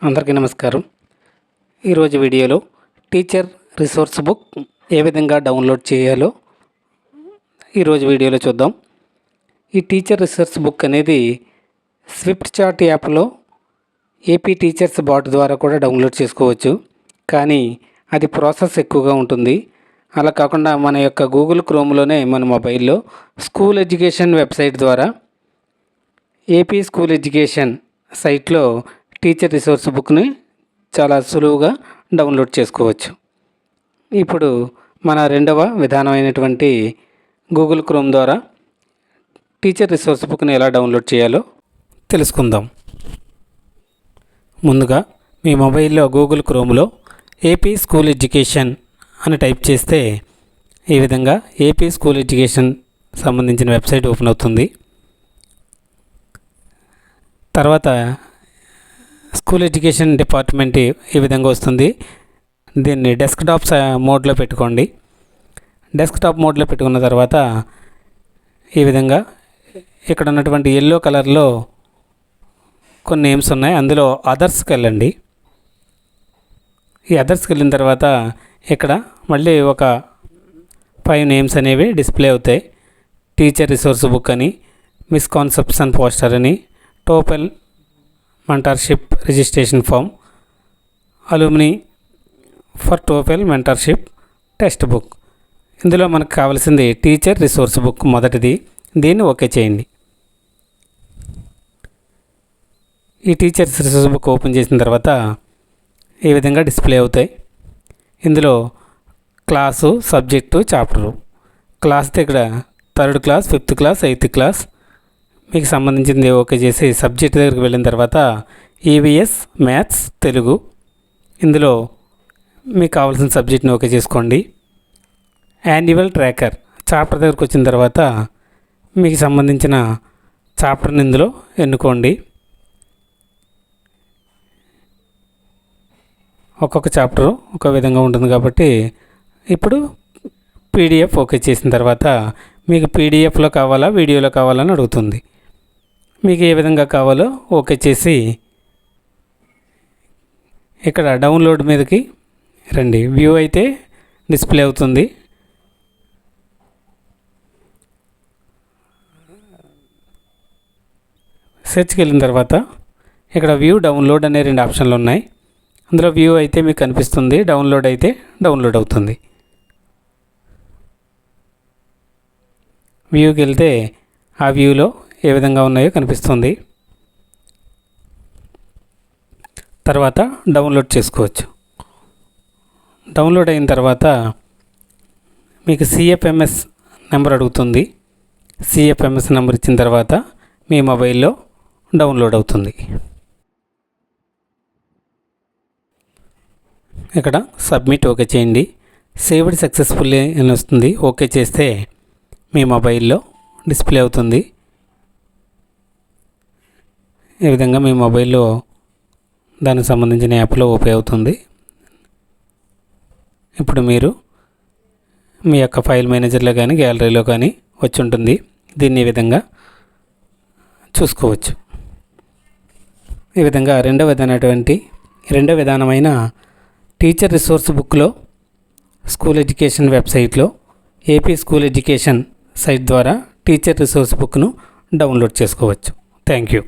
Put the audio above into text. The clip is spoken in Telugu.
అందరికీ నమస్కారం. ఈరోజు వీడియోలో టీచర్ రిసోర్స్ బుక్ ఏ విధంగా డౌన్లోడ్ చేయాలో ఈరోజు వీడియోలో చూద్దాం. ఈ టీచర్ రిసోర్స్ బుక్ అనేది స్విఫ్ట్ చాట్ యాప్లో ఏపీ టీచర్స్ బాట్ ద్వారా కూడా డౌన్లోడ్ చేసుకోవచ్చు. కానీ అది ప్రాసెస్ ఎక్కువగా ఉంటుంది. అలా కాకుండా మన యొక్క గూగుల్ క్రోమ్లోనే మన మొబైల్లో స్కూల్ ఎడ్యుకేషన్ వెబ్సైట్ ద్వారా ఏపీ స్కూల్ ఎడ్యుకేషన్ సైట్లో టీచర్ రిసోర్స్ బుక్ని చాలా సులువుగా డౌన్లోడ్ చేసుకోవచ్చు. ఇప్పుడు మన రెండవ విధానమైనటువంటి గూగుల్ క్రోమ్ ద్వారా టీచర్ రిసోర్స్ బుక్ని ఎలా డౌన్లోడ్ చేయాలో తెలుసుకుందాం. ముందుగా మీ మొబైల్లో గూగుల్ క్రోమ్లో ఏపీ స్కూల్ ఎడ్యుకేషన్ అని టైప్ చేస్తే ఈ విధంగా ఏపీ స్కూల్ ఎడ్యుకేషన్ సంబంధించిన వెబ్సైట్ ఓపెన్ అవుతుంది. తర్వాత స్కూల్ ఎడ్యుకేషన్ డిపార్ట్మెంట్ ఈ విధంగా వస్తుంది. దీన్ని డెస్క్టాప్ మోడ్లో పెట్టుకోండి. డెస్క్టాప్ మోడ్లో పెట్టుకున్న తర్వాత ఈ విధంగా ఇక్కడ ఉన్నటువంటి ఎల్లో కలర్లో కొన్ని నేమ్స్ ఉన్నాయి. అందులో అదర్స్కి వెళ్ళండి. ఈ అదర్స్కి వెళ్ళిన తర్వాత ఇక్కడ మళ్ళీ ఒక 5 నేమ్స్ అనేవి డిస్ప్లే అవుతాయి. టీచర్ రిసోర్స్ బుక్ అని, మిస్కాన్సెప్షన్ పోస్టర్ అని, TOEFL mentorship registration form, alumni for TOEFL mentorship text book. ఇందులో మనకు కావాల్సింది టీచర్ రిసోర్స్ బుక్ మొదటిది. దీన్ని ఓకే చేయండి. ఈ టీచర్ రిసోర్స్ బుక్ ఓపెన్ చేసిన తర్వాత ఈ విధంగా డిస్ప్లే అవుతాయి. ఇందులో క్లాసు, సబ్జెక్టు, చాప్టరు. క్లాస్ ఇక్కడ 3rd class, 5th class, 8th class మీకు సంబంధించింది ఓకే చేసి సబ్జెక్ట్ దగ్గరికి వెళ్ళిన తర్వాత ఈవీఎస్ మ్యాథ్స్ తెలుగు. ఇందులో మీకు కావాల్సిన సబ్జెక్ట్ని ఓకే చేసుకోండి. యాన్యువల్ ట్రాకర్ చాప్టర్ దగ్గరికి వచ్చిన తర్వాత మీకు సంబంధించిన చాప్టర్ని ఇందులో ఎన్నుకోండి. ఒక్కొక్క చాప్టరు ఒక విధంగా ఉంటుంది కాబట్టి ఇప్పుడు పీడిఎఫ్ ఓకే చేసిన తర్వాత మీకు పీడిఎఫ్లో కావాలా, వీడియోలో కావాలని అడుగుతుంది. మీకు ఏ విధంగా కావాలో ఓకే చేసి ఇక్కడ డౌన్లోడ్ మీదకి రండి. వ్యూ అయితే డిస్ప్లే అవుతుంది. సెర్చ్కి వెళ్ళిన తర్వాత ఇక్కడ వ్యూ, డౌన్లోడ్ అనే 2 ఆప్షన్లు ఉన్నాయి. అందులో వ్యూ అయితే మీకు కనిపిస్తుంది, డౌన్లోడ్ అయితే డౌన్లోడ్ అవుతుంది. వ్యూకి వెళ్తే ఆ వ్యూలో ఏ విధంగా ఉన్నాయో కనిపిస్తుంది. తర్వాత డౌన్లోడ్ చేసుకోవచ్చు. డౌన్లోడ్ అయిన తర్వాత మీకు సిఎఫ్ఎంఎస్ నెంబర్ అడుగుతుంది. సిఎఫ్ఎంఎస్ నెంబర్ ఇచ్చిన తర్వాత మీ మొబైల్లో డౌన్లోడ్ అవుతుంది. ఇక్కడ సబ్మిట్ ఓకే చేయండి. సేవ్డ్ సక్సెస్ఫుల్లీ అని వస్తుంది. ఓకే చేస్తే మీ మొబైల్లో డిస్ప్లే అవుతుంది. ఈ విధంగా మీ మొబైల్లో దానికి సంబంధించిన యాప్లో ఓపెన్ అవుతుంది. ఇప్పుడు మీరు మీ యొక్క ఫైల్ మేనేజర్లో కానీ గ్యాలరీలో కానీ వచ్చి ఉంటుంది. దీన్ని ఈ విధంగా చూసుకోవచ్చు. ఈ విధంగా రెండవ విధానమైన టీచర్ రిసోర్స్ బుక్లో స్కూల్ ఎడ్యుకేషన్ వెబ్సైట్లో ఏపీ స్కూల్ ఎడ్యుకేషన్ సైట్ ద్వారా టీచర్ రిసోర్స్ బుక్ను డౌన్లోడ్ చేసుకోవచ్చు. Thank you.